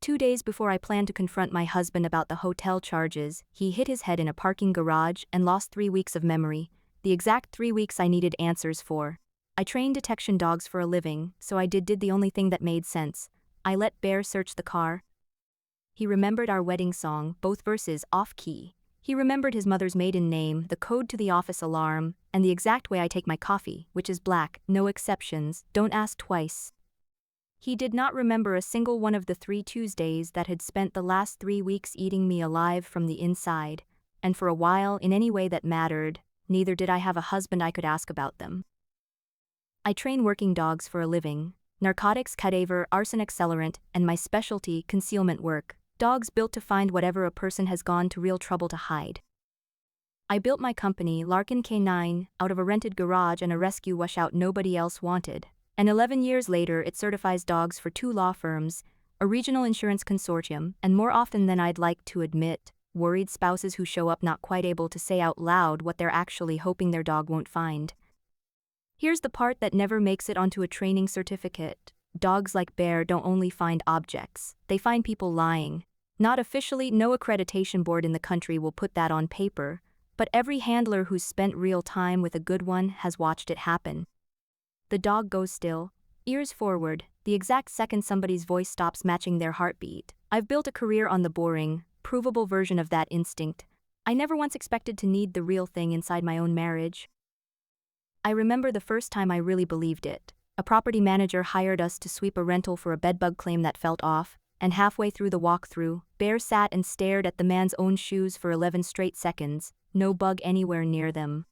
2 days before I planned to confront my husband about the hotel charges, he hit his head in a parking garage and lost 3 weeks of memory, the exact 3 weeks I needed answers for. I trained detection dogs for a living, so I did the only thing that made sense. I let Bear search the car. He remembered our wedding song, both verses off-key. He remembered his mother's maiden name, the code to the office alarm, and the exact way I take my coffee, which is black, no exceptions, don't ask twice. He did not remember a single one of the 3 Tuesdays that had spent the last 3 weeks eating me alive from the inside, and for a while, in any way that mattered, neither did I have a husband I could ask about them. I train working dogs for a living, narcotics, cadaver, arson accelerant, and my specialty, concealment work, dogs built to find whatever a person has gone to real trouble to hide. I built my company, Larkin K9, out of a rented garage and a rescue washout nobody else wanted. And 11 years later, it certifies dogs for 2 law firms, a regional insurance consortium, and more often than I'd like to admit, worried spouses who show up not quite able to say out loud what they're actually hoping their dog won't find. Here's the part that never makes it onto a training certificate. Dogs like Bear don't only find objects, they find people lying. Not officially, no accreditation board in the country will put that on paper, but every handler who's spent real time with a good one has watched it happen. The dog goes still, ears forward, the exact second somebody's voice stops matching their heartbeat. I've built a career on the boring, provable version of that instinct. I never once expected to need the real thing inside my own marriage. I remember the first time I really believed it. A property manager hired us to sweep a rental for a bedbug claim that felt off, and halfway through the walkthrough, Bear sat and stared at the man's own shoes for 11 straight seconds, no bug anywhere near them.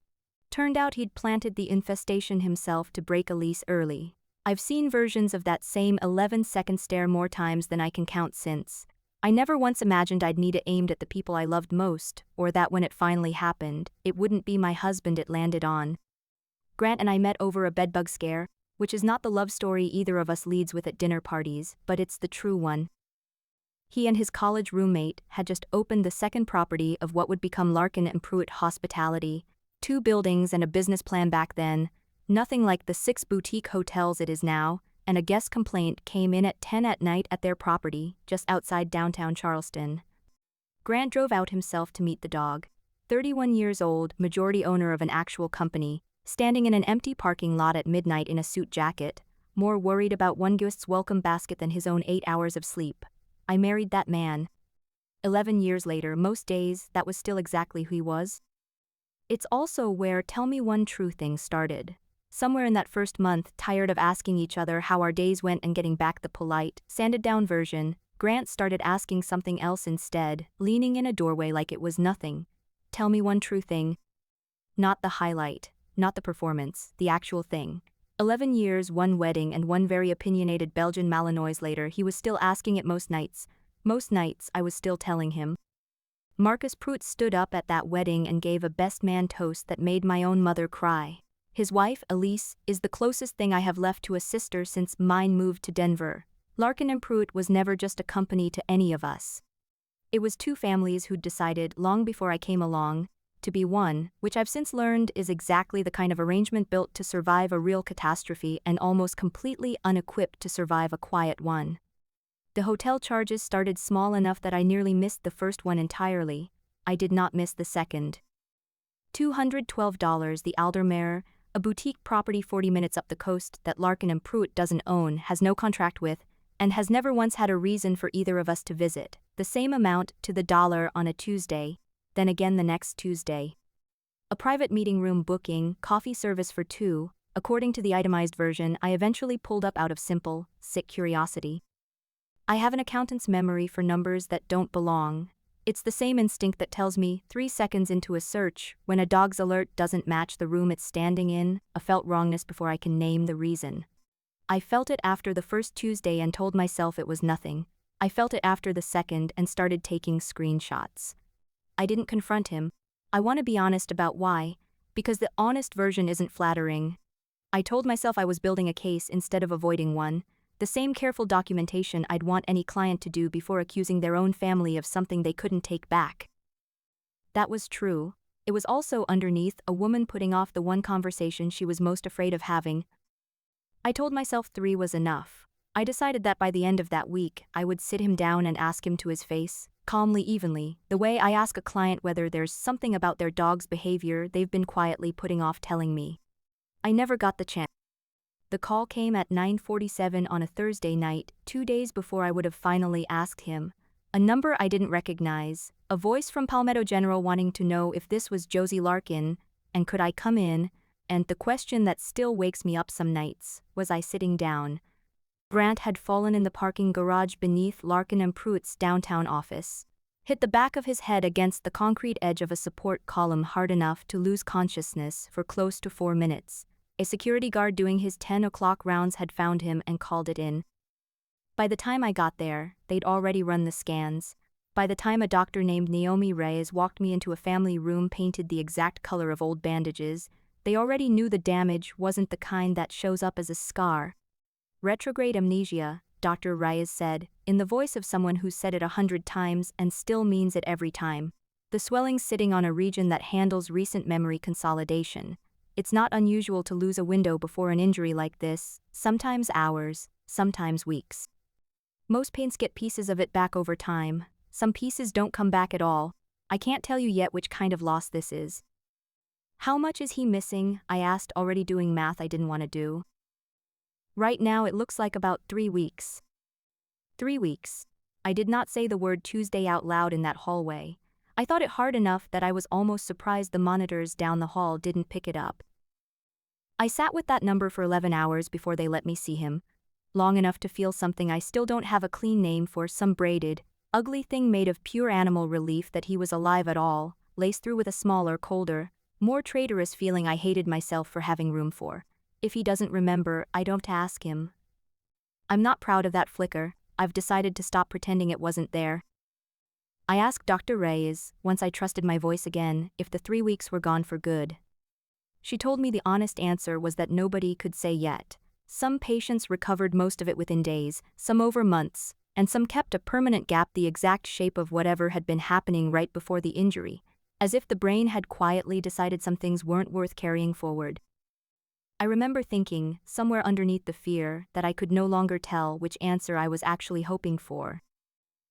Turned out he'd planted the infestation himself to break a lease early. I've seen versions of that same 11-second stare more times than I can count since. I never once imagined I'd need it aimed at the people I loved most, or that when it finally happened, it wouldn't be my husband it landed on. Grant and I met over a bedbug scare, which is not the love story either of us leads with at dinner parties, but it's the true one. He and his college roommate had just opened the second property of what would become Larkin and Pruitt Hospitality. 2 buildings and a business plan back then, nothing like the 6 boutique hotels it is now, and a guest complaint came in at 10 at night at their property, just outside downtown Charleston. Grant drove out himself to meet the dog. 31 years old, majority owner of an actual company, standing in an empty parking lot at midnight in a suit jacket, more worried about one guest's welcome basket than his own 8 hours of sleep. I married that man. 11 years later, most days, that was still exactly who he was. It's also where Tell Me One True Thing started. Somewhere in that first month, tired of asking each other how our days went and getting back the polite, sanded-down version, Grant started asking something else instead, leaning in a doorway like it was nothing. Tell me one true thing. Not the highlight, not the performance, the actual thing. 11 years, 1 wedding, and 1 very opinionated Belgian Malinois later, he was still asking it most nights. Most nights, I was still telling him. Marcus Pruitt stood up at that wedding and gave a best man toast that made my own mother cry. His wife, Elise, is the closest thing I have left to a sister since mine moved to Denver. Larkin and Pruitt was never just a company to any of us. It was 2 families who'd decided, long before I came along, to be one, which I've since learned is exactly the kind of arrangement built to survive a real catastrophe and almost completely unequipped to survive a quiet one. The hotel charges started small enough that I nearly missed the first one entirely. I did not miss the second. $212, the Aldermere, a boutique property 40 minutes up the coast that Larkin and Pruitt doesn't own, has no contract with, and has never once had a reason for either of us to visit. The same amount to the dollar on a Tuesday, then again the next Tuesday. A private meeting room booking, coffee service for 2, according to the itemized version I eventually pulled up out of simple, sick curiosity. I have an accountant's memory for numbers that don't belong. It's the same instinct that tells me 3 seconds into a search, when a dog's alert doesn't match the room it's standing in, a felt wrongness before I can name the reason. I felt it after the first Tuesday and told myself it was nothing. I felt it after the second and started taking screenshots. I didn't confront him. I want to be honest about why, because the honest version isn't flattering. I told myself I was building a case instead of avoiding one. The same careful documentation I'd want any client to do before accusing their own family of something they couldn't take back. That was true. It was also underneath a woman putting off the one conversation she was most afraid of having. I told myself 3 was enough. I decided that by the end of that week, I would sit him down and ask him to his face, calmly, evenly, the way I ask a client whether there's something about their dog's behavior they've been quietly putting off telling me. I never got the chance. The call came at 9:47 on a Thursday night, 2 days before I would have finally asked him. A number I didn't recognize, a voice from Palmetto General wanting to know if this was Josie Larkin, and could I come in, and the question that still wakes me up some nights, was I sitting down? Grant had fallen in the parking garage beneath Larkin and Pruitt's downtown office. Hit the back of his head against the concrete edge of a support column hard enough to lose consciousness for close to 4 minutes. A security guard doing his 10 o'clock rounds had found him and called it in. By the time I got there, they'd already run the scans. By the time a doctor named Naomi Reyes walked me into a family room painted the exact color of old bandages, they already knew the damage wasn't the kind that shows up as a scar. Retrograde amnesia, Dr. Reyes said, in the voice of someone who's said it 100 times and still means it every time. The swelling's sitting on a region that handles recent memory consolidation. It's not unusual to lose a window before an injury like this, sometimes hours, sometimes weeks. Most paints get pieces of it back over time. Some pieces don't come back at all. I can't tell you yet which kind of loss this is. How much is he missing? I asked, already doing math I didn't want to do. Right now it looks like about 3 weeks. 3 weeks. I did not say the word Tuesday out loud in that hallway. I thought it hard enough that I was almost surprised the monitors down the hall didn't pick it up. I sat with that number for 11 hours before they let me see him. Long enough to feel something I still don't have a clean name for, some braided, ugly thing made of pure animal relief that he was alive at all, laced through with a smaller, colder, more traitorous feeling I hated myself for having room for. If he doesn't remember, I don't ask him. I'm not proud of that flicker. I've decided to stop pretending it wasn't there. I asked Dr. Reyes, once I trusted my voice again, if the 3 weeks were gone for good. She told me the honest answer was that nobody could say yet. Some patients recovered most of it within days, some over months, and some kept a permanent gap the exact shape of whatever had been happening right before the injury, as if the brain had quietly decided some things weren't worth carrying forward. I remember thinking, somewhere underneath the fear, that I could no longer tell which answer I was actually hoping for.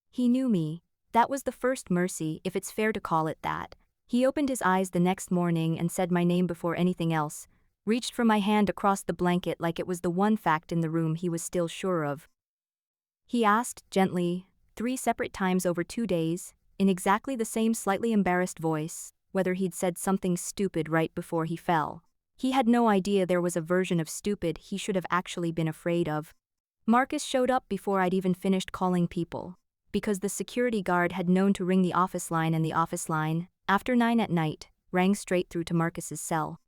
He knew me. That was the first mercy, if it's fair to call it that. He opened his eyes the next morning and said my name before anything else, reached for my hand across the blanket like it was the one fact in the room he was still sure of. He asked, gently, 3 separate times over 2 days, in exactly the same slightly embarrassed voice, whether he'd said something stupid right before he fell. He had no idea there was a version of stupid he should have actually been afraid of. Marcus showed up before I'd even finished calling people, because the security guard had known to ring the office line, and the office line, after 9 at night, rang straight through to Marcus's cell.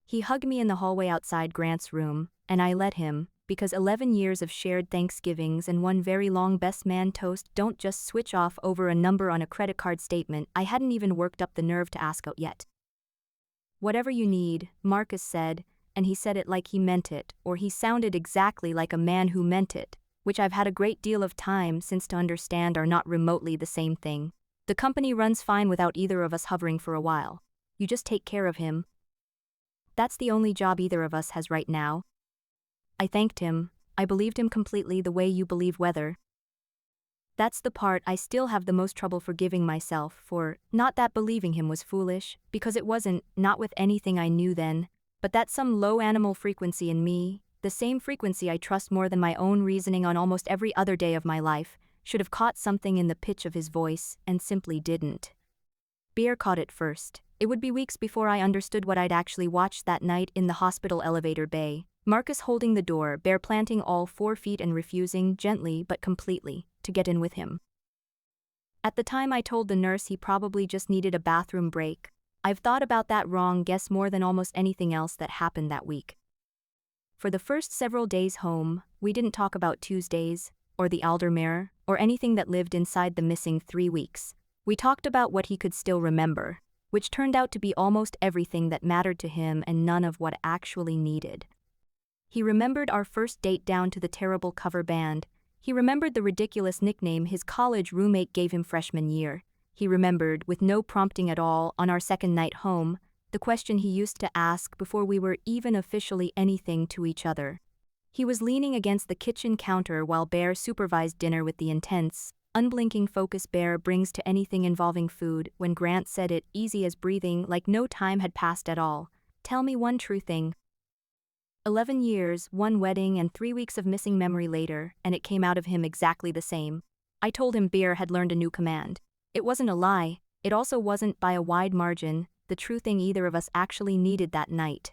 He hugged me in the hallway outside Grant's room, and I let him, because 11 years of shared Thanksgivings and one very long best man toast don't just switch off over a number on a credit card statement I hadn't even worked up the nerve to ask out yet. Whatever you need, Marcus said, and he said it like he meant it, or he sounded exactly like a man who meant it, which I've had a great deal of time since to understand are not remotely the same thing. The company runs fine without either of us hovering for a while. You just take care of him. That's the only job either of us has right now. I thanked him. I believed him completely the way you believe weather. That's the part I still have the most trouble forgiving myself for, not that believing him was foolish, because it wasn't, not with anything I knew then, but that some low animal frequency in me, the same frequency I trust more than my own reasoning on almost every other day of my life, should have caught something in the pitch of his voice, and simply didn't. Bear caught it first. It would be weeks before I understood what I'd actually watched that night in the hospital elevator bay. Marcus holding the door, Bear planting all 4 feet and refusing, gently but completely, to get in with him. At the time I told the nurse he probably just needed a bathroom break. I've thought about that wrong guess more than almost anything else that happened that week. For the first several days home, we didn't talk about Tuesdays, or the Aldermere, or anything that lived inside the missing 3 weeks. We talked about what he could still remember, which turned out to be almost everything that mattered to him and none of what actually needed. He remembered our first date down to the terrible cover band. He remembered the ridiculous nickname his college roommate gave him freshman year. He remembered, with no prompting at all, on our second night home, the question he used to ask before we were even officially anything to each other. He was leaning against the kitchen counter while Bear supervised dinner with the intense, unblinking focus Bear brings to anything involving food. When Grant said it, easy as breathing, like no time had passed at all. Tell me one true thing. 11 years, one wedding and 3 weeks of missing memory later, and it came out of him exactly the same. I told him Bear had learned a new command. It wasn't a lie, it also wasn't by a wide margin the true thing either of us actually needed that night.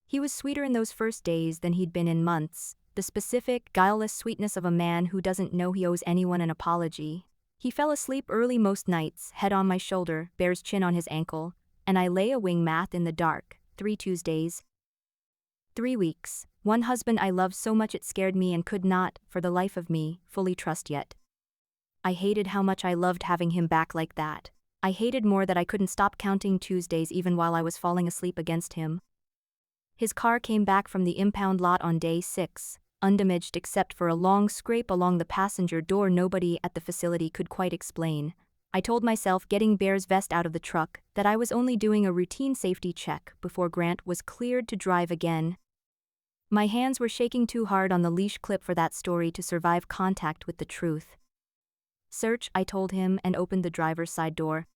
He was sweeter in those first days than he'd been in months, the specific, guileless sweetness of a man who doesn't know he owes anyone an apology. He fell asleep early most nights, head on my shoulder, Bear's chin on his ankle, and I lay awing math in the dark. 3 Tuesdays. 3 weeks. One husband I loved so much it scared me and could not, for the life of me, fully trust yet. I hated how much I loved having him back like that. I hated more that I couldn't stop counting Tuesdays even while I was falling asleep against him. His car came back from the impound lot on day 6, undamaged except for a long scrape along the passenger door nobody at the facility could quite explain. I told myself, getting Bear's vest out of the truck, that I was only doing a routine safety check before Grant was cleared to drive again. My hands were shaking too hard on the leash clip for that story to survive contact with the truth. Search, I told him, and opened the driver's side door.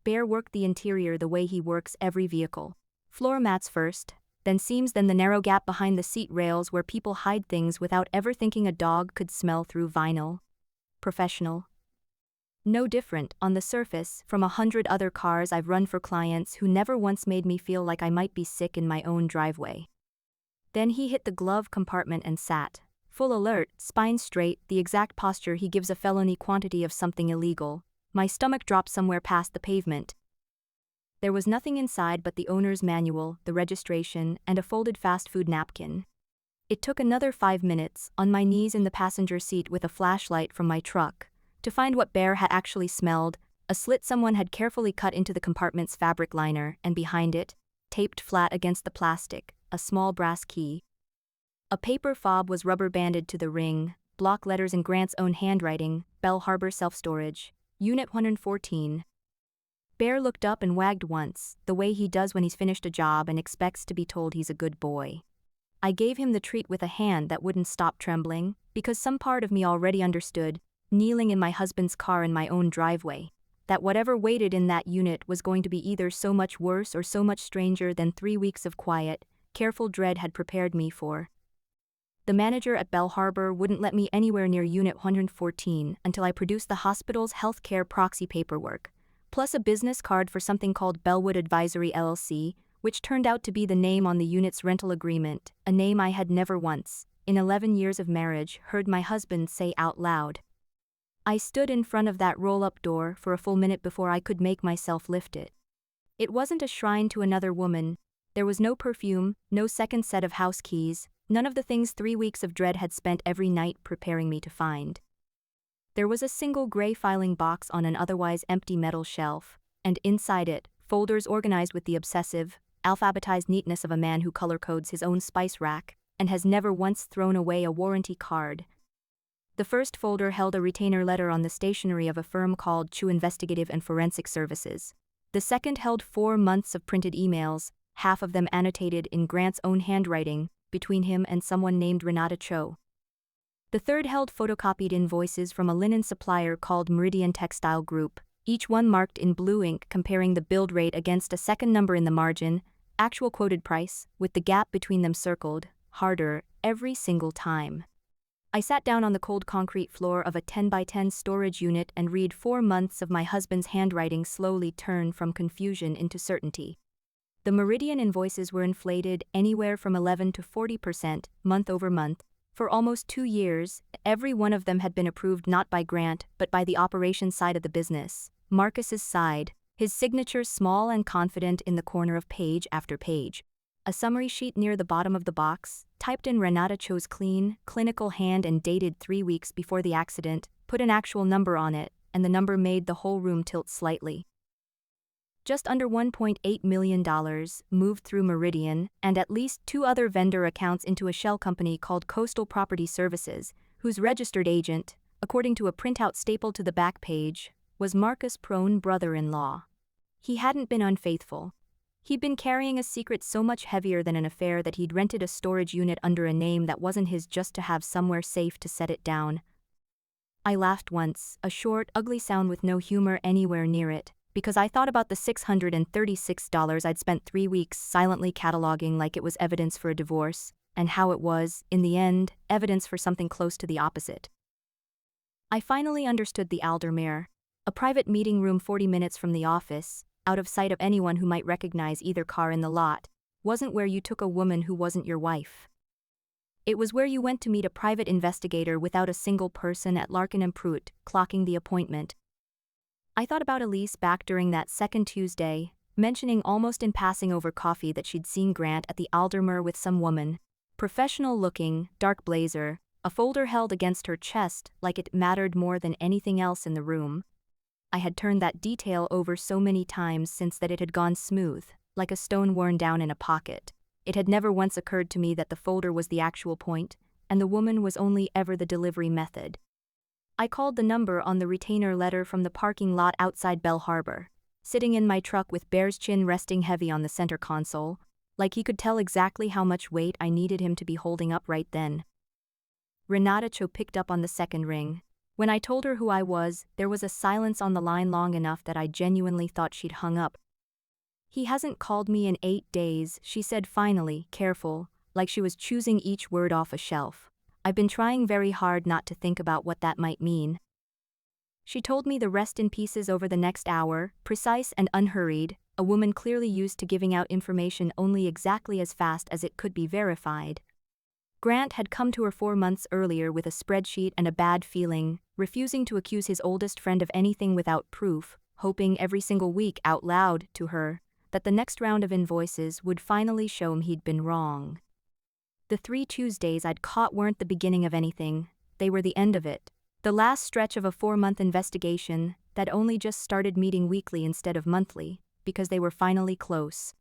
Bear worked the interior the way he works every vehicle. Floor mats first, then seams, then the narrow gap behind the seat rails where people hide things without ever thinking a dog could smell through vinyl. Professional. No different, on the surface, from 100 other cars I've run for clients who never once made me feel like I might be sick in my own driveway. Then he hit the glove compartment and sat, full alert, spine straight, the exact posture he gives a felony quantity of something illegal. My stomach dropped somewhere past the pavement. There was nothing inside but the owner's manual, the registration, and a folded fast food napkin. It took another 5 minutes, on my knees in the passenger seat with a flashlight from my truck, to find what Bear had actually smelled, a slit someone had carefully cut into the compartment's fabric liner, and behind it, taped flat against the plastic, a small brass key. A paper fob was rubber banded to the ring, block letters in Grant's own handwriting, Bell Harbor Self-Storage, Unit 114. Bear looked up and wagged once, the way he does when he's finished a job and expects to be told he's a good boy. I gave him the treat with a hand that wouldn't stop trembling, because some part of me already understood, kneeling in my husband's car in my own driveway, that whatever waited in that unit was going to be either so much worse or so much stranger than 3 weeks of quiet, careful dread had prepared me for. The manager at Bell Harbor wouldn't let me anywhere near Unit 114 until I produced the hospital's healthcare proxy paperwork, plus a business card for something called Bellwood Advisory LLC, which turned out to be the name on the unit's rental agreement, a name I had never once, in 11 years of marriage, heard my husband say out loud. I stood in front of that roll-up door for a full minute before I could make myself lift it. It wasn't a shrine to another woman. There was no perfume, no second set of house keys, none of the things 3 weeks of dread had spent every night preparing me to find. There was a single gray filing box on an otherwise empty metal shelf, and inside it, folders organized with the obsessive, alphabetized neatness of a man who color codes his own spice rack and has never once thrown away a warranty card. The first folder held a retainer letter on the stationery of a firm called Chu Investigative and Forensic Services. The second held 4 months of printed emails, half of them annotated in Grant's own handwriting, between him and someone named Renata Cho. The third held photocopied invoices from a linen supplier called Meridian Textile Group, each one marked in blue ink comparing the billed rate against a second number in the margin, actual quoted price, with the gap between them circled, harder, every single time. I sat down on the cold concrete floor of a 10x10 storage unit and read 4 months of my husband's handwriting slowly turn from confusion into certainty. The Meridian invoices were inflated anywhere from 11 to 40%, month over month. For almost 2 years, every one of them had been approved not by Grant but by the operations side of the business, Marcus's side, his signature small and confident in the corner of page after page. A summary sheet near the bottom of the box, typed in Renata Cho's clean, clinical hand and dated 3 weeks before the accident, put an actual number on it, and the number made the whole room tilt slightly. Just under $1.8 million moved through Meridian and at least 2 other vendor accounts into a shell company called Coastal Property Services, whose registered agent, according to a printout stapled to the back page, was Marcus' prone brother-in-law. He hadn't been unfaithful. He'd been carrying a secret so much heavier than an affair that he'd rented a storage unit under a name that wasn't his just to have somewhere safe to set it down. I laughed once, a short, ugly sound with no humor anywhere near it, because I thought about the $636 I'd spent 3 weeks silently cataloging like it was evidence for a divorce, and how it was, in the end, evidence for something close to the opposite. I finally understood the Aldermere, a private meeting room 40 minutes from the office, out of sight of anyone who might recognize either car in the lot, wasn't where you took a woman who wasn't your wife. It was where you went to meet a private investigator without a single person at Larkin and Pruitt clocking the appointment. I thought about Elise back during that second Tuesday, mentioning almost in passing over coffee that she'd seen Grant at the Aldermere with some woman, professional-looking, dark blazer, a folder held against her chest like it mattered more than anything else in the room. I had turned that detail over so many times since that it had gone smooth, like a stone worn down in a pocket. It had never once occurred to me that the folder was the actual point, and the woman was only ever the delivery method. I called the number on the retainer letter from the parking lot outside Bell Harbor, sitting in my truck with Bear's chin resting heavy on the center console, like he could tell exactly how much weight I needed him to be holding up right then. Renata Cho picked up on the second ring. When I told her who I was, there was a silence on the line long enough that I genuinely thought she'd hung up. "He hasn't called me in 8 days, she said finally, careful, like she was choosing each word off a shelf. I've been trying very hard not to think about what that might mean. She told me the rest in pieces over the next hour, precise and unhurried, a woman clearly used to giving out information only exactly as fast as it could be verified. Grant had come to her 4 months earlier with a spreadsheet and a bad feeling, refusing to accuse his oldest friend of anything without proof, hoping every single week out loud to her that the next round of invoices would finally show him he'd been wrong. The 3 Tuesdays I'd caught weren't the beginning of anything, they were the end of it. The last stretch of a 4-month investigation that only just started meeting weekly instead of monthly, because they were finally close.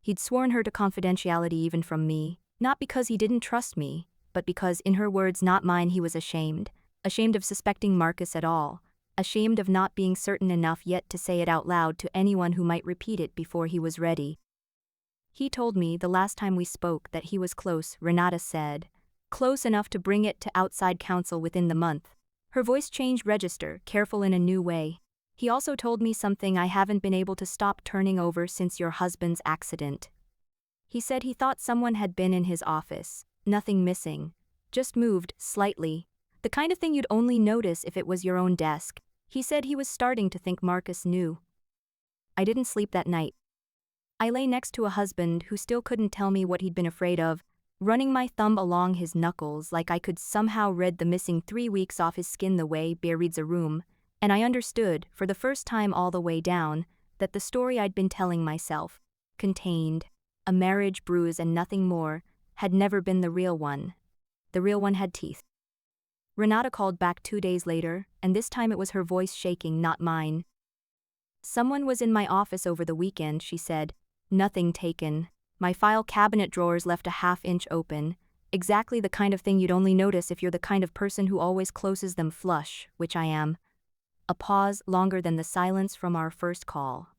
He'd sworn her to confidentiality even from me, not because he didn't trust me, but because, in her words not mine, he was ashamed of suspecting Marcus at all, ashamed of not being certain enough yet to say it out loud to anyone who might repeat it before he was ready. He told me the last time we spoke that he was close, Renata said. Close enough to bring it to outside counsel within the month. Her voice changed register, careful in a new way. He also told me something I haven't been able to stop turning over since your husband's accident. He said he thought someone had been in his office, nothing missing, just moved slightly, the kind of thing you'd only notice if it was your own desk. He said he was starting to think Marcus knew. I didn't sleep that night. I lay next to a husband who still couldn't tell me what he'd been afraid of, running my thumb along his knuckles like I could somehow read the missing 3 weeks off his skin the way Bear reads a room, and I understood, for the first time all the way down, that the story I'd been telling myself, contained a marriage bruise and nothing more, had never been the real one. The real one had teeth. Renata called back 2 days later, and this time it was her voice shaking, not mine. Someone was in my office over the weekend, she said. Nothing taken. My file cabinet drawers left a half-inch open, exactly the kind of thing you'd only notice if you're the kind of person who always closes them flush, which I am. A pause longer than the silence from our first call.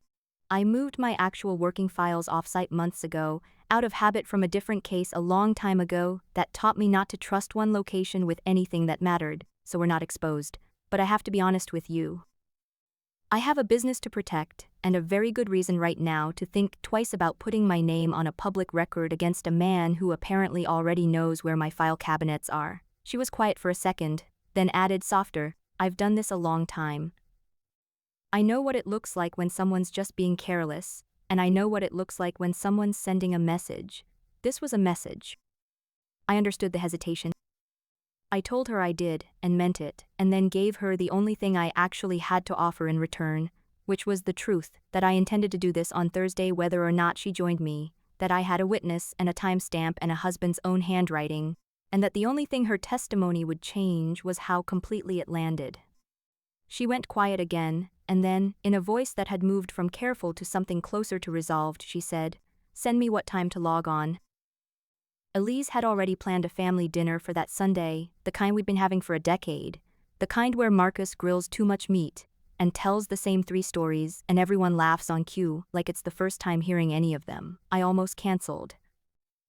I moved my actual working files off-site months ago, out of habit from a different case a long time ago that taught me not to trust one location with anything that mattered, so we're not exposed. But I have to be honest with you. I have a business to protect, and a very good reason right now to think twice about putting my name on a public record against a man who apparently already knows where my file cabinets are. She was quiet for a second, then added softer, I've done this a long time. I know what it looks like when someone's just being careless, and I know what it looks like when someone's sending a message. This was a message. I understood the hesitation. I told her I did, and meant it, and then gave her the only thing I actually had to offer in return, which was the truth, that I intended to do this on Thursday whether or not she joined me, that I had a witness and a timestamp and a husband's own handwriting, and that the only thing her testimony would change was how completely it landed. She went quiet again, and then, in a voice that had moved from careful to something closer to resolved, she said, Send me what time to log on. Elise had already planned a family dinner for that Sunday, the kind we'd been having for a decade, the kind where Marcus grills too much meat, and tells the same 3 stories, and everyone laughs on cue like it's the first time hearing any of them. I almost canceled.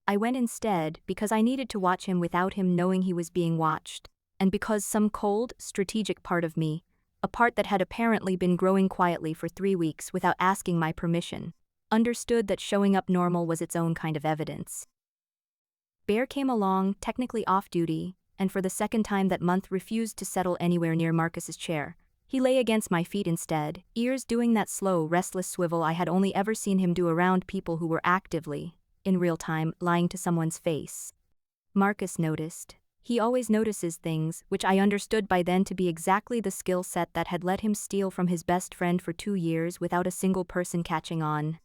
I went instead because I needed to watch him without him knowing he was being watched, and because some cold, strategic part of me, a part that had apparently been growing quietly for 3 weeks without asking my permission, understood that showing up normal was its own kind of evidence. Bear came along, technically off-duty, and for the second time that month refused to settle anywhere near Marcus's chair. He lay against my feet instead, ears doing that slow, restless swivel I had only ever seen him do around people who were actively, in real time, lying to someone's face. Marcus noticed. He always notices things, which I understood by then to be exactly the skill set that had let him steal from his best friend for 2 years without a single person catching on.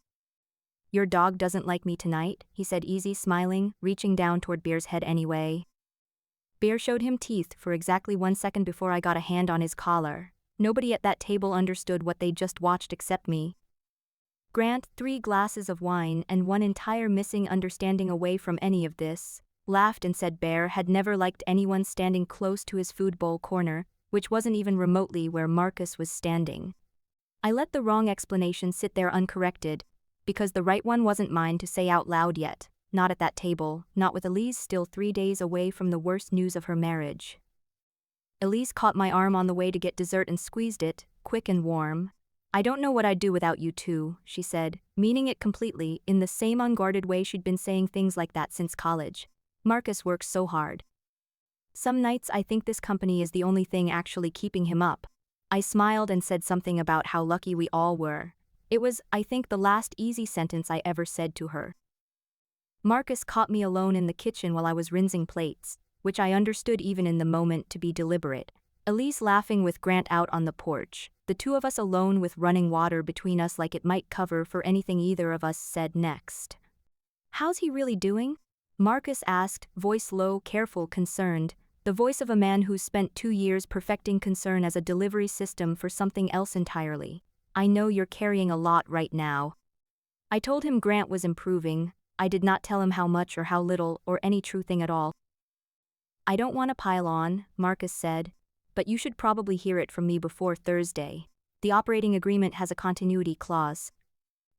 "Your dog doesn't like me tonight," he said, easy, smiling, reaching down toward Bear's head anyway. Bear showed him teeth for exactly 1 second before I got a hand on his collar. Nobody at that table understood what they just watched except me. Grant, 3 glasses of wine and 1 entire missing understanding away from any of this, laughed and said Bear had never liked anyone standing close to his food bowl corner, which wasn't even remotely where Marcus was standing. I let the wrong explanation sit there uncorrected, because the right one wasn't mine to say out loud yet, not at that table, not with Elise still 3 days away from the worst news of her marriage. Elise caught my arm on the way to get dessert and squeezed it, quick and warm. "I don't know what I'd do without you two," she said, meaning it completely, in the same unguarded way she'd been saying things like that since college. "Marcus works so hard. Some nights I think this company is the only thing actually keeping him up." I smiled and said something about how lucky we all were. It was, I think, the last easy sentence I ever said to her. Marcus caught me alone in the kitchen while I was rinsing plates, which I understood even in the moment to be deliberate. Elise laughing with Grant out on the porch, the 2 of us alone with running water between us like it might cover for anything either of us said next. "How's he really doing?" Marcus asked, voice low, careful, concerned, the voice of a man who's spent 2 years perfecting concern as a delivery system for something else entirely. "I know you're carrying a lot right now." I told him Grant was improving. I did not tell him how much or how little or any true thing at all. "I don't want to pile on," Marcus said, "but you should probably hear it from me before Thursday. The operating agreement has a continuity clause.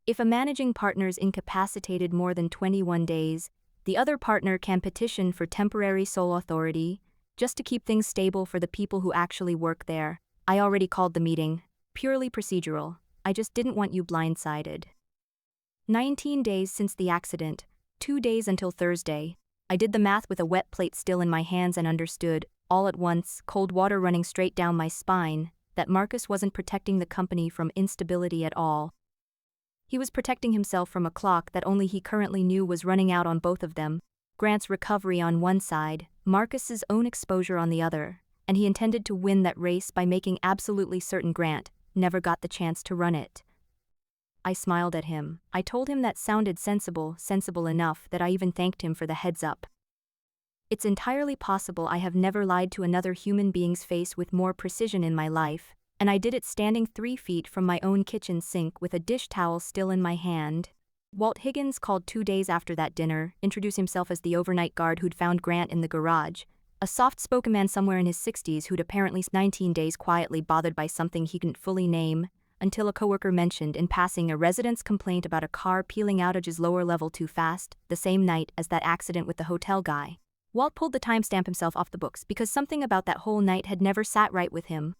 If a managing partner is incapacitated more than 21 days, the other partner can petition for temporary sole authority, just to keep things stable for the people who actually work there. I already called the meeting. Purely procedural. I just didn't want you blindsided. 19 days since the accident, 2 days until Thursday. I did the math with a wet plate still in my hands and understood, all at once, cold water running straight down my spine, that Marcus wasn't protecting the company from instability at all. He was protecting himself from a clock that only he currently knew was running out on both of them, Grant's recovery on one side, Marcus's own exposure on the other, and he intended to win that race by making absolutely certain Grant never got the chance to run it. I smiled at him. I told him that sounded sensible enough that I even thanked him for the heads up. It's entirely possible I have never lied to another human being's face with more precision in my life, and I did it standing 3 feet from my own kitchen sink with a dish towel still in my hand. Walt Higgins called 2 days after that dinner, introduced himself as the overnight guard who'd found Grant in the garage, a soft-spoken man somewhere in his 60s who'd apparently 19 days quietly bothered by something he couldn't fully name, until a coworker mentioned in passing a resident's complaint about a car peeling out of his lower level too fast, the same night as that accident with the hotel guy. Walt pulled the timestamp himself off the books because something about that whole night had never sat right with him.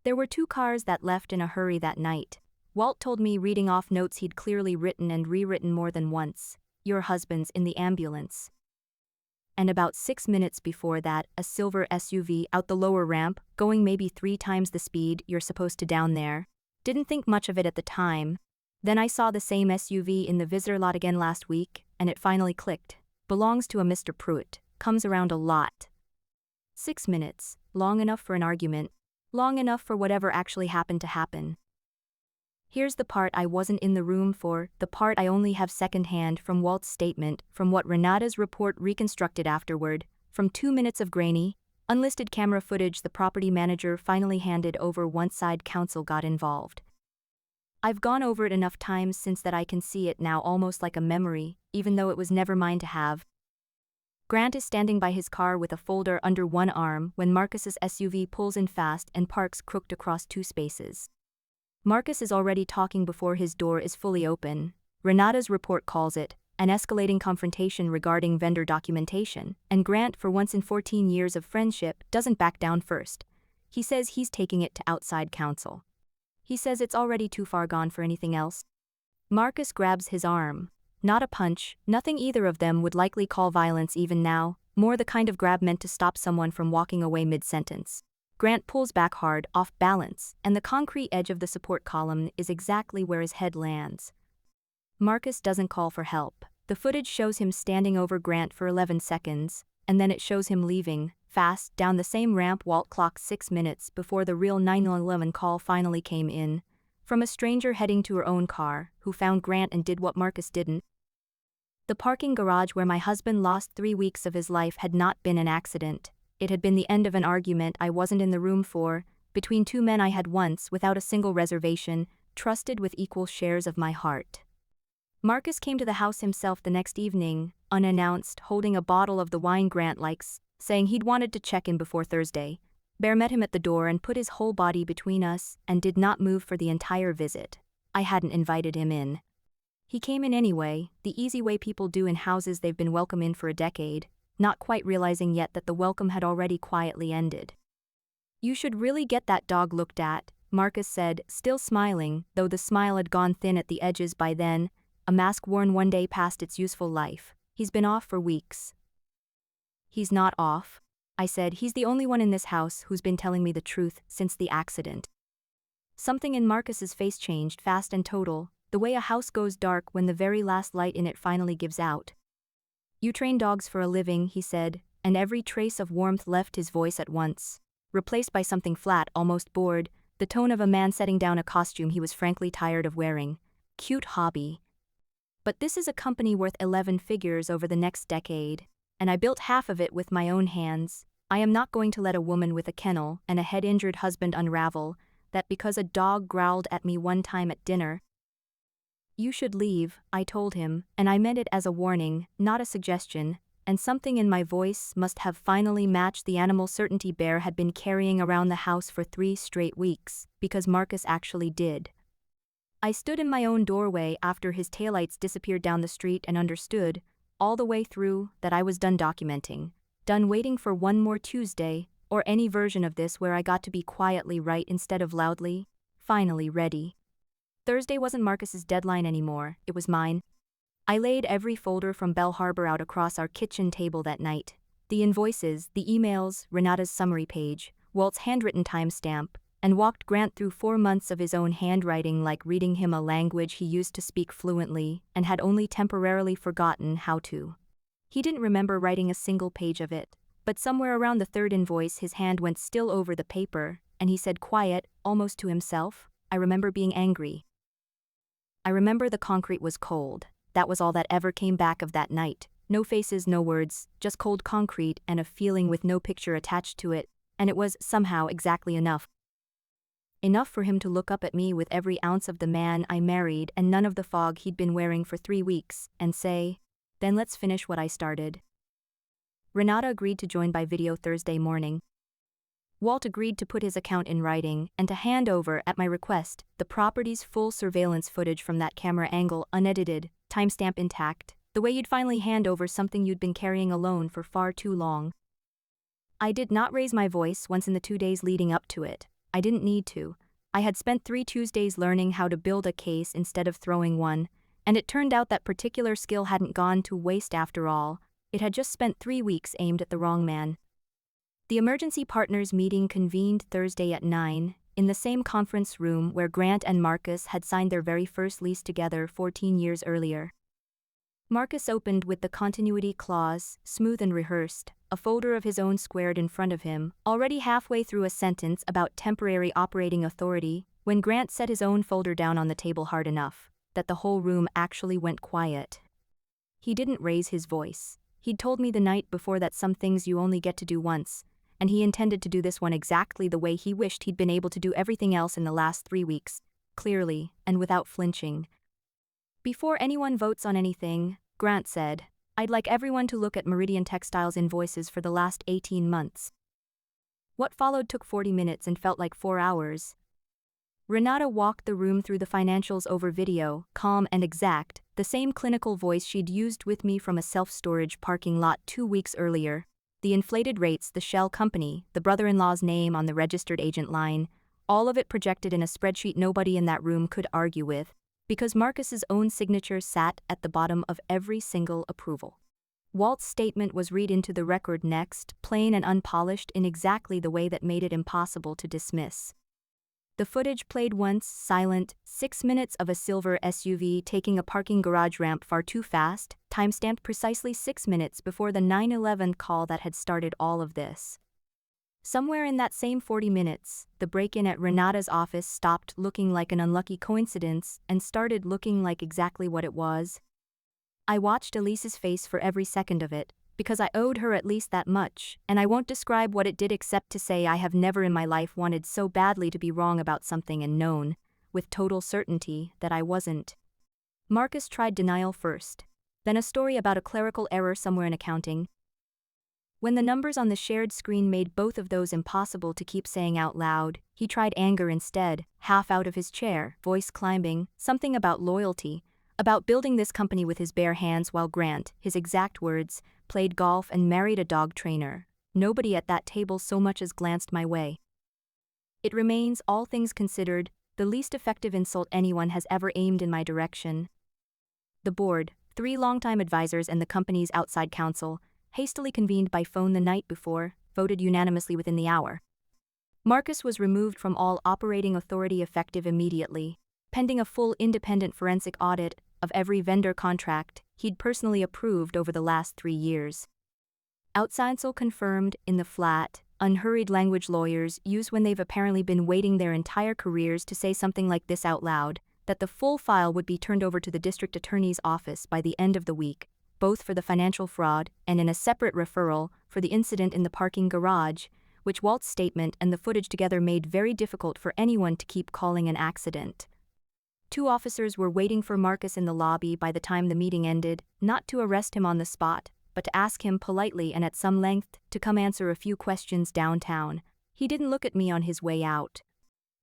There were 2 cars that left in a hurry that night. Walt told me, reading off notes he'd clearly written and rewritten more than once, "Your husband's in the ambulance." And about 6 minutes before that, a silver SUV out the lower ramp, going maybe 3 times the speed you're supposed to down there. Didn't think much of it at the time. Then I saw the same SUV in the visitor lot again last week, and it finally clicked. Belongs to a Mr. Pruitt, comes around a lot. 6 minutes, long enough for an argument, long enough for whatever actually happened to happen. Here's the part I wasn't in the room for, the part I only have secondhand from Walt's statement, from what Renata's report reconstructed afterward, from 2 minutes of grainy, unlisted camera footage the property manager finally handed over once side counsel got involved. I've gone over it enough times since that I can see it now almost like a memory, even though it was never mine to have. Grant is standing by his car with a folder under one arm when Marcus's SUV pulls in fast and parks crooked across two spaces. Marcus is already talking before his door is fully open. Renata's report calls it an escalating confrontation regarding vendor documentation, and Grant, for once in 14 years of friendship, doesn't back down first. He says he's taking it to outside counsel. He says it's already too far gone for anything else. Marcus grabs his arm. Not a punch, nothing either of them would likely call violence even now, more the kind of grab meant to stop someone from walking away mid-sentence. Grant pulls back hard, off balance, and the concrete edge of the support column is exactly where his head lands. Marcus doesn't call for help. The footage shows him standing over Grant for 11 seconds, and then it shows him leaving, fast, down the same ramp. Walt clocked 6 minutes before the real 911 call finally came in, from a stranger heading to her own car, who found Grant and did what Marcus didn't. The parking garage where my husband lost 3 weeks of his life had not been an accident. It had been the end of an argument I wasn't in the room for, between two men I had once, without a single reservation, trusted with equal shares of my heart. Marcus came to the house himself the next evening, unannounced, holding a bottle of the wine Grant likes, saying he'd wanted to check in before Thursday. Bear met him at the door and put his whole body between us and did not move for the entire visit. I hadn't invited him in. He came in anyway, the easy way people do in houses they've been welcome in for a decade, not quite realizing yet that the welcome had already quietly ended. "You should really get that dog looked at," Marcus said, still smiling, though the smile had gone thin at the edges by then, a mask worn one day past its useful life. "He's been off for weeks." "He's not off," I said. "He's the only one in this house who's been telling me the truth since the accident." Something in Marcus's face changed, fast and total, the way a house goes dark when the very last light in it finally gives out. "You train dogs for a living," he said, and every trace of warmth left his voice at once, replaced by something flat, almost bored, the tone of a man setting down a costume he was frankly tired of wearing. "Cute hobby. But this is a company worth 11 figures over the next decade, and I built half of it with my own hands. I am not going to let a woman with a kennel and a head-injured husband unravel that because a dog growled at me one time at dinner." "You should leave," I told him, and I meant it as a warning, not a suggestion, and something in my voice must have finally matched the animal certainty Bear had been carrying around the house for 3 straight weeks, because Marcus actually did. I stood in my own doorway after his taillights disappeared down the street and understood, all the way through, that I was done documenting, done waiting for one more Tuesday, or any version of this where I got to be quietly right instead of loudly, finally ready. Thursday wasn't Marcus's deadline anymore, it was mine. I laid every folder from Bell Harbor out across our kitchen table that night. The invoices, the emails, Renata's summary page, Walt's handwritten timestamp, and walked Grant through 4 months of his own handwriting like reading him a language he used to speak fluently and had only temporarily forgotten how to. He didn't remember writing a single page of it, but somewhere around the third invoice his hand went still over the paper, and he said quiet, almost to himself, "I remember being angry. I remember the concrete was cold." That was all that ever came back of that night. No faces, no words, just cold concrete and a feeling with no picture attached to it, and it was, somehow, exactly enough. Enough for him to look up at me with every ounce of the man I married and none of the fog he'd been wearing for 3 weeks, and say, "Then let's finish what I started." Renata agreed to join by video Thursday morning. Walt agreed to put his account in writing and to hand over, at my request, the property's full surveillance footage from that camera angle, unedited, timestamp intact, the way you'd finally hand over something you'd been carrying alone for far too long. I did not raise my voice once in the 2 days leading up to it. I didn't need to. I had spent 3 Tuesdays learning how to build a case instead of throwing one, and it turned out that particular skill hadn't gone to waste after all. It had just spent 3 weeks aimed at the wrong man. The emergency partners meeting convened Thursday at 9, in the same conference room where Grant and Marcus had signed their very first lease together 14 years earlier. Marcus opened with the continuity clause, smooth and rehearsed, a folder of his own squared in front of him, already halfway through a sentence about temporary operating authority, when Grant set his own folder down on the table hard enough that the whole room actually went quiet. He didn't raise his voice. He'd told me the night before that some things you only get to do once, and he intended to do this one exactly the way he wished he'd been able to do everything else in the last 3 weeks, clearly, and without flinching. "Before anyone votes on anything," Grant said, I'd like everyone to look at Meridian Textiles invoices for the last 18 months. What followed took 40 minutes and felt like 4 hours. Renata walked the room through the financials over video, calm and exact, the same clinical voice she'd used with me from a self-storage parking lot 2 weeks earlier. The inflated rates, the shell company, the brother-in-law's name on the registered agent line, all of it projected in a spreadsheet nobody in that room could argue with, because Marcus's own signature sat at the bottom of every single approval. Walt's statement was read into the record next, plain and unpolished in exactly the way that made it impossible to dismiss. The footage played once, silent, 6 minutes of a silver SUV taking a parking garage ramp far too fast, timestamped precisely 6 minutes before the 911 call that had started all of this. Somewhere in that same 40 minutes, the break-in at Renata's office stopped looking like an unlucky coincidence and started looking like exactly what it was. I watched Elise's face for every second of it, because I owed her at least that much, and I won't describe what it did except to say I have never in my life wanted so badly to be wrong about something and known, with total certainty, that I wasn't. Marcus tried denial first, then a story about a clerical error somewhere in accounting. When the numbers on the shared screen made both of those impossible to keep saying out loud, he tried anger instead, half out of his chair, voice climbing, something about loyalty, about building this company with his bare hands while Grant, his exact words, played golf and married a dog trainer. Nobody at that table so much as glanced my way. It remains, all things considered, the least effective insult anyone has ever aimed in my direction. The board, 3 longtime advisors and the company's outside counsel, hastily convened by phone the night before, voted unanimously within the hour. Marcus was removed from all operating authority effective immediately, pending a full independent forensic audit of every vendor contract he'd personally approved over the last 3 years. Outside confirmed, in the flat, unhurried language lawyers use when they've apparently been waiting their entire careers to say something like this out loud, that the full file would be turned over to the district attorney's office by the end of the week, both for the financial fraud and in a separate referral for the incident in the parking garage, which Walt's statement and the footage together made very difficult for anyone to keep calling an accident. 2 officers were waiting for Marcus in the lobby by the time the meeting ended, not to arrest him on the spot, but to ask him politely and at some length to come answer a few questions downtown. He didn't look at me on his way out.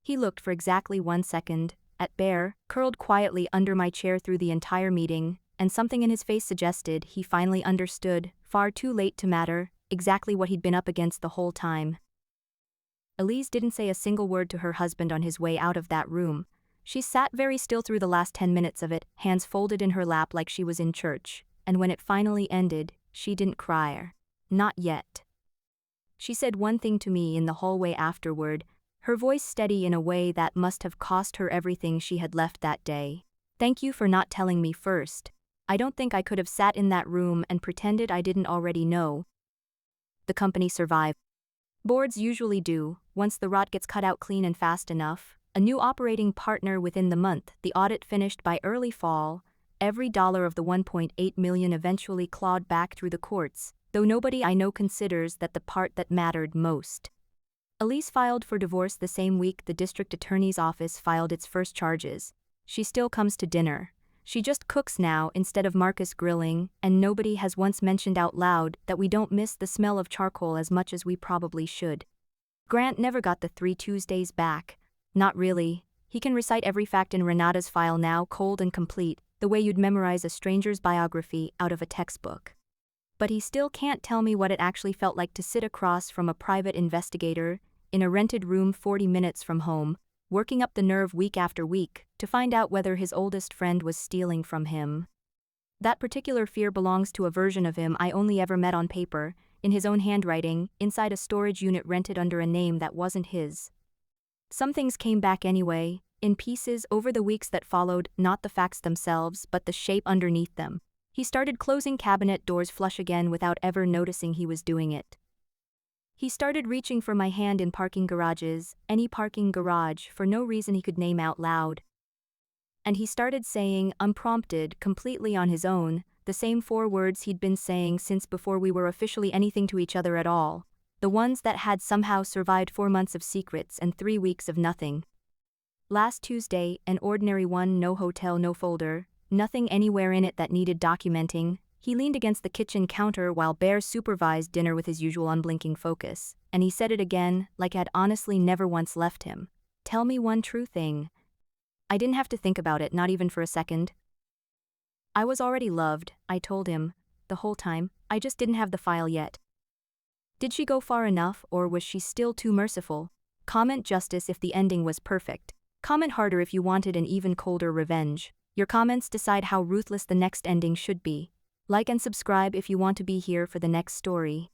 He looked for exactly 1 second at Bear, curled quietly under my chair through the entire meeting, and something in his face suggested he finally understood, far too late to matter, exactly what he'd been up against the whole time. Elise didn't say a single word to her husband on his way out of that room. She sat very still through the last 10 minutes of it, hands folded in her lap like she was in church, and when it finally ended, she didn't cry. Not yet. She said one thing to me in the hallway afterward, her voice steady in a way that must have cost her everything she had left that day. "Thank you for not telling me first. I don't think I could have sat in that room and pretended I didn't already know." The company survived. Boards usually do, once the rot gets cut out clean and fast enough. A new operating partner within the month, the audit finished by early fall, every dollar of the $1.8 million eventually clawed back through the courts, though nobody I know considers that the part that mattered most. Elise filed for divorce the same week the district attorney's office filed its first charges. She still comes to dinner. She just cooks now instead of Marcus grilling, and nobody has once mentioned out loud that we don't miss the smell of charcoal as much as we probably should. Grant never got the 3 Tuesdays back. Not really. He can recite every fact in Renata's file now cold and complete, the way you'd memorize a stranger's biography out of a textbook. But he still can't tell me what it actually felt like to sit across from a private investigator, in a rented room 40 minutes from home, working up the nerve week after week, to find out whether his oldest friend was stealing from him. That particular fear belongs to a version of him I only ever met on paper, in his own handwriting, inside a storage unit rented under a name that wasn't his. Some things came back anyway, in pieces over the weeks that followed, not the facts themselves but the shape underneath them. He started closing cabinet doors flush again without ever noticing he was doing it. He started reaching for my hand in parking garages, any parking garage, for no reason he could name out loud. And he started saying, unprompted, completely on his own, the same 4 words he'd been saying since before we were officially anything to each other at all. The ones that had somehow survived 4 months of secrets and 3 weeks of nothing. Last Tuesday, an ordinary one, no hotel, no folder, nothing anywhere in it that needed documenting, He leaned against the kitchen counter while Bear supervised dinner with his usual unblinking focus, and he said it again, like it had honestly never once left him. Tell me one true thing. I didn't have to think about it, not even for a second. I was already loved, I told him. The whole time, I just didn't have the file yet. Did she go far enough, or was she still too merciful? Comment justice if the ending was perfect. Comment harder if you wanted an even colder revenge. Your comments decide how ruthless the next ending should be. Like and subscribe if you want to be here for the next story.